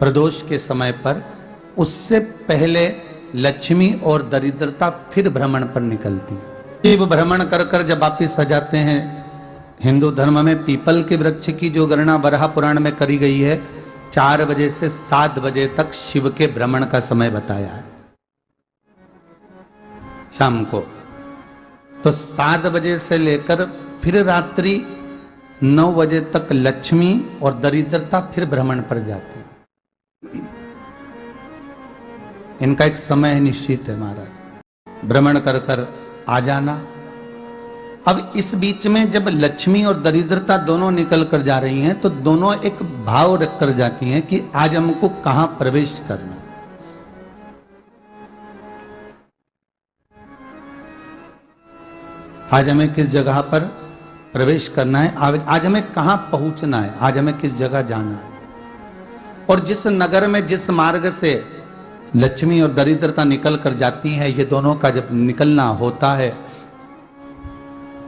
प्रदोष के समय पर, उससे पहले लक्ष्मी और दरिद्रता फिर भ्रमण पर निकलती है। शिव भ्रमण कर कर जब वापिस आ जाते हैं, हिंदू धर्म में पीपल के वृक्ष की जो गणना वराह पुराण में करी गई है, 4 बजे से 7 बजे तक शिव के भ्रमण का समय बताया है शाम को। तो 7 बजे से लेकर फिर रात्रि 9 बजे तक लक्ष्मी और दरिद्रता फिर भ्रमण पर जाती है। इनका एक समय निश्चित है महाराज, भ्रमण कर कर आ जाना। अब इस बीच में जब लक्ष्मी और दरिद्रता दोनों निकल कर जा रही हैं, तो दोनों एक भाव रख कर जाती हैं कि आज हमको कहां प्रवेश करना है। आज हमें किस जगह पर प्रवेश करना है, आज हमें कहां पहुंचना है, आज हमें किस जगह जाना है। और जिस नगर में जिस मार्ग से लक्ष्मी और दरिद्रता निकल कर जाती हैं, ये दोनों का जब निकलना होता है,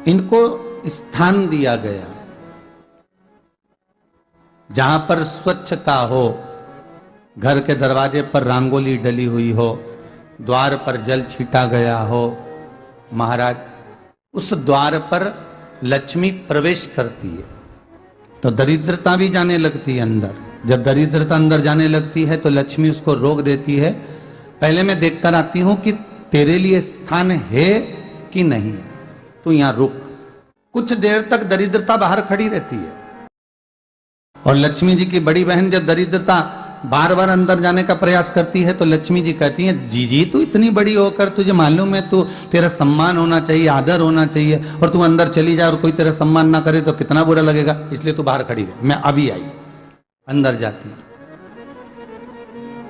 इनको स्थान दिया गया जहां पर स्वच्छता हो, घर के दरवाजे पर रंगोली डली हुई हो, द्वार पर जल छीटा गया हो। महाराज, उस द्वार पर लक्ष्मी प्रवेश करती है तो दरिद्रता भी जाने लगती है अंदर। जब दरिद्रता अंदर जाने लगती है तो लक्ष्मी उसको रोक देती है, पहले मैं देखकर आती हूं कि तेरे लिए स्थान है कि नहीं है, तू यहां रुक। कुछ देर तक दरिद्रता बाहर खड़ी रहती है और लक्ष्मी जी की बड़ी बहन जब दरिद्रता बार बार अंदर जाने का प्रयास करती है तो लक्ष्मी जी कहती हैं, जी तू इतनी बड़ी होकर तुझे मालूम है, तू तेरा सम्मान होना चाहिए, आदर होना चाहिए, और तू अंदर चली जाए और कोई तेरा सम्मान ना करे तो कितना बुरा लगेगा, इसलिए तू बाहर खड़ी रहे, मैं अभी आई। अंदर जाती है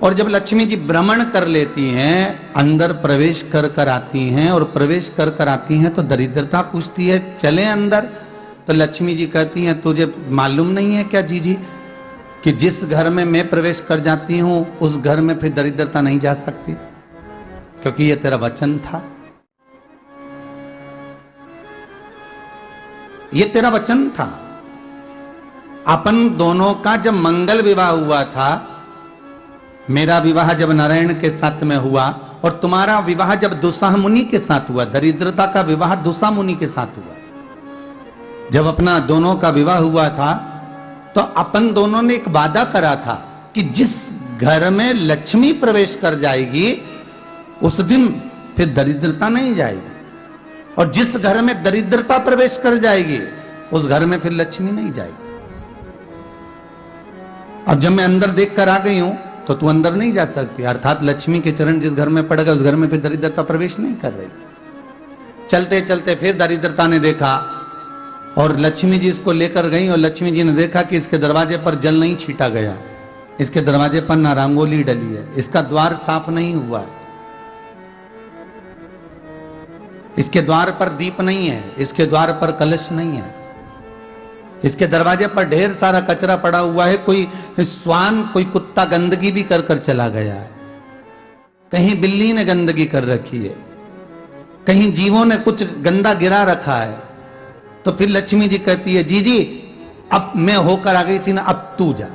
और जब लक्ष्मी जी भ्रमण कर लेती हैं, अंदर प्रवेश कर कर आती हैं, और प्रवेश कर कर आती हैं तो दरिद्रता पूछती है चले अंदर। तो लक्ष्मी जी कहती हैं, तुझे मालूम नहीं है क्या जीजी कि जिस घर में मैं प्रवेश कर जाती हूं उस घर में फिर दरिद्रता नहीं जा सकती, क्योंकि ये तेरा वचन था, ये तेरा वचन था। अपन दोनों का जब मंगल विवाह हुआ था, मेरा विवाह जब नारायण के साथ में हुआ और तुम्हारा विवाह जब दुस्साह मुनि के साथ हुआ, दरिद्रता का विवाह दुस्साह मुनि के साथ हुआ। जब अपना दोनों का विवाह हुआ था तो अपन दोनों ने एक वादा करा था कि जिस घर में लक्ष्मी प्रवेश कर जाएगी उस दिन फिर दरिद्रता नहीं जाएगी, और जिस घर में दरिद्रता प्रवेश कर जाएगी उस घर में फिर लक्ष्मी नहीं जाएगी। अब जब मैं अंदर देख कर आ गई हूं तो तू अंदर नहीं जा सकती, अर्थात लक्ष्मी के चरण जिस घर में पड़ गए उस घर में फिर दरिद्रता प्रवेश नहीं कर रही। चलते चलते फिर दरिद्रता ने देखा और लक्ष्मी जी इसको लेकर गई, और लक्ष्मी जी ने देखा कि इसके दरवाजे पर जल नहीं छीटा गया, इसके दरवाजे पर ना रंगोली डली है, इसका द्वार साफ नहीं हुआ है, इसके द्वार पर दीप नहीं है, इसके द्वार पर कलश नहीं है, इसके दरवाजे पर ढेर सारा कचरा पड़ा हुआ है, कोई स्वान कोई कुत्ता गंदगी भी कर कर चला गया है, कहीं बिल्ली ने गंदगी कर रखी है, कहीं जीवों ने कुछ गंदा गिरा रखा है। तो फिर लक्ष्मी जी कहती है, जी अब मैं होकर आ गई थी ना, अब तू जा,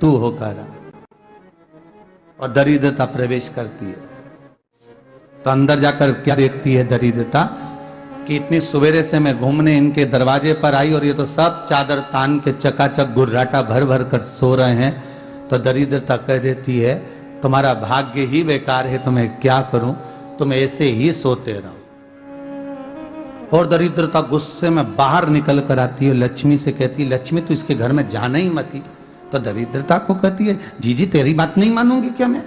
तू होकर आ। और दरिद्रता प्रवेश करती है तो अंदर जाकर क्या देखती है दरिद्रता कि इतनी सवेरे से मैं घूमने इनके दरवाजे पर आई और ये तो सब चादर तान के चकाचक गुर्राटा भर भर कर सो रहे हैं। तो दरिद्रता कह देती है, तुम्हारा भाग्य ही बेकार है, तुम्हें क्या करूं, तुम ऐसे ही सोते रहो। और दरिद्रता गुस्से में बाहर निकल कर आती है, लक्ष्मी से कहती है, लक्ष्मी तू इसके घर में जाना ही मत ही। तो दरिद्रता को कहती है, जी तेरी बात नहीं मानूंगी क्या मैं?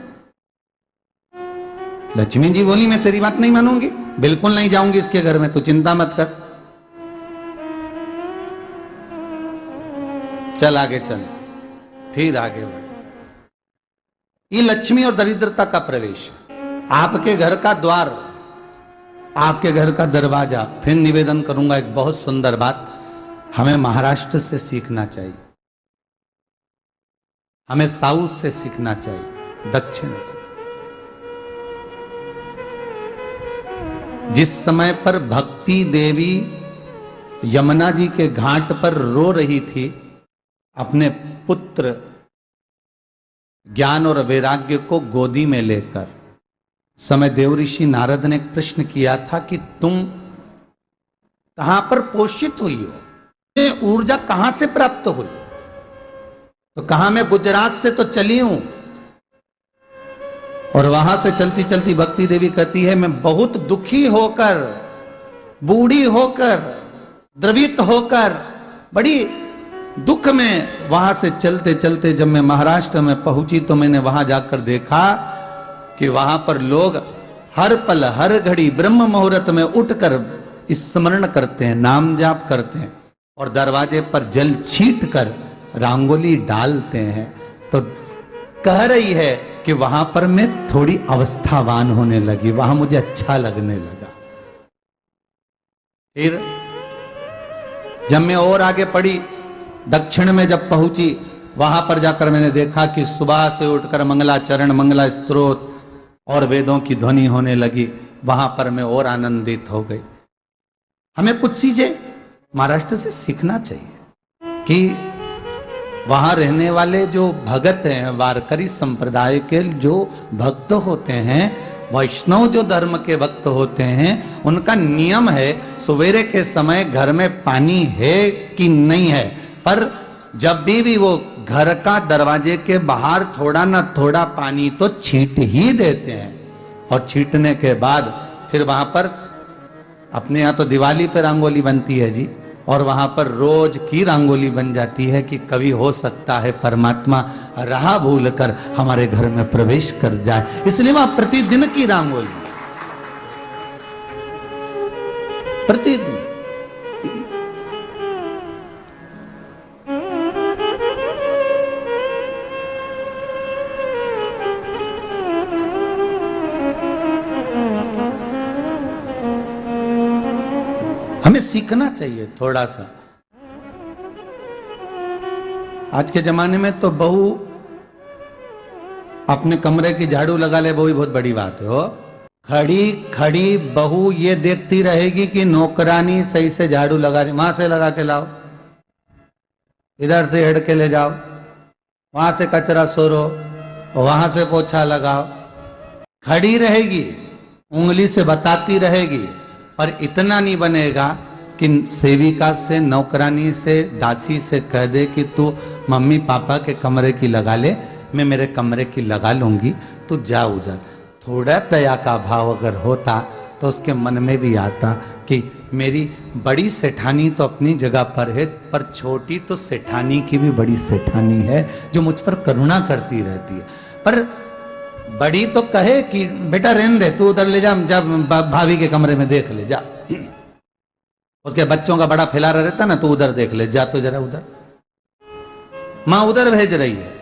लक्ष्मी जी बोली, मैं तेरी बात नहीं मानूंगी, बिल्कुल नहीं जाऊंगी इसके घर में, तू चिंता मत कर, चल आगे चले। फिर आगे बढ़े। ये लक्ष्मी और दरिद्रता का प्रवेश, आपके घर का द्वार, आपके घर का दरवाजा। फिर निवेदन करूंगा एक बहुत सुंदर बात, हमें महाराष्ट्र से सीखना चाहिए, हमें साउथ से सीखना चाहिए, दक्षिण से। जिस समय पर भक्ति देवी यमुना जी के घाट पर रो रही थी अपने पुत्र ज्ञान और वैराग्य को गोदी में लेकर समय देव ऋषि नारद ने प्रश्न किया था कि तुम कहां पर पोषित हुई हो, ये ऊर्जा कहां से प्राप्त हुई? तो कहा मैं गुजरात से तो चली हूं। और वहां से चलती चलती भक्ति देवी कहती है मैं बहुत दुखी होकर, बूढ़ी होकर, द्रवित होकर, बड़ी दुख में वहां से चलते चलते जब मैं महाराष्ट्र में पहुंची तो मैंने वहां जाकर देखा कि वहां पर लोग हर पल हर घड़ी ब्रह्म मुहूर्त में उठकर स्मरण करते हैं, नाम जाप करते हैं और दरवाजे पर जल छीट कर रंगोली डालते हैं। तो कह रही है कि वहां पर मैं थोड़ी अवस्थावान होने लगी, वहां मुझे अच्छा लगने लगा। फिर जब मैं और आगे पढ़ी, दक्षिण में जब पहुंची, वहां पर जाकर मैंने देखा कि सुबह से उठकर मंगलाचरण, मंगला स्तोत्र और वेदों की ध्वनि होने लगी। वहां पर मैं और आनंदित हो गई। हमें कुछ चीजें महाराष्ट्र से सीखना चाहिए कि वहां रहने वाले जो भगत हैं, वारकरी संप्रदाय के जो भक्त होते हैं, वैष्णव जो धर्म के भक्त होते हैं, उनका नियम है सवेरे के समय घर में पानी है कि नहीं है, पर जब भी वो घर का दरवाजे के बाहर थोड़ा ना थोड़ा पानी तो छींट ही देते हैं। और छींटने के बाद फिर वहां पर अपने यहाँ तो दिवाली पर रंगोली बनती है जी, और वहां पर रोज की रंगोली बन जाती है कि कभी हो सकता है परमात्मा राह भूल कर हमारे घर में प्रवेश कर जाए, इसलिए वहां प्रतिदिन की रंगोली, प्रतिदिन। हमें सीखना चाहिए थोड़ा सा। आज के जमाने में तो बहू अपने कमरे की झाड़ू लगा ले, वो ही बहुत बड़ी बात है। हो खड़ी खड़ी बहू ये देखती रहेगी कि नौकरानी सही से झाड़ू लगा रही, वहां से लगा के लाओ, इधर से हेड के ले जाओ, वहां से कचरा सोरो, वहां से पोछा लगाओ। खड़ी रहेगी, उंगली से बताती रहेगी, पर इतना नहीं बनेगा कि सेविका से, नौकरानी से, दासी से कह दे कि तू मम्मी पापा के कमरे की लगा ले, मैं मेरे कमरे की लगा लूंगी, तू जा उधर। थोड़ा दया का भाव अगर होता तो उसके मन में भी आता कि मेरी बड़ी सेठानी तो अपनी जगह पर है, पर छोटी तो सेठानी की भी बड़ी सेठानी है जो मुझ पर करुणा करती रहती है। पर बड़ी तो कहे कि बेटा रहने दे, तू उधर ले जा, जब भाभी के कमरे में देख ले जा, उसके बच्चों का बड़ा फैलारा रहता ना, तो उधर देख ले जा, तो जरा उधर, मां उधर भेज रही है।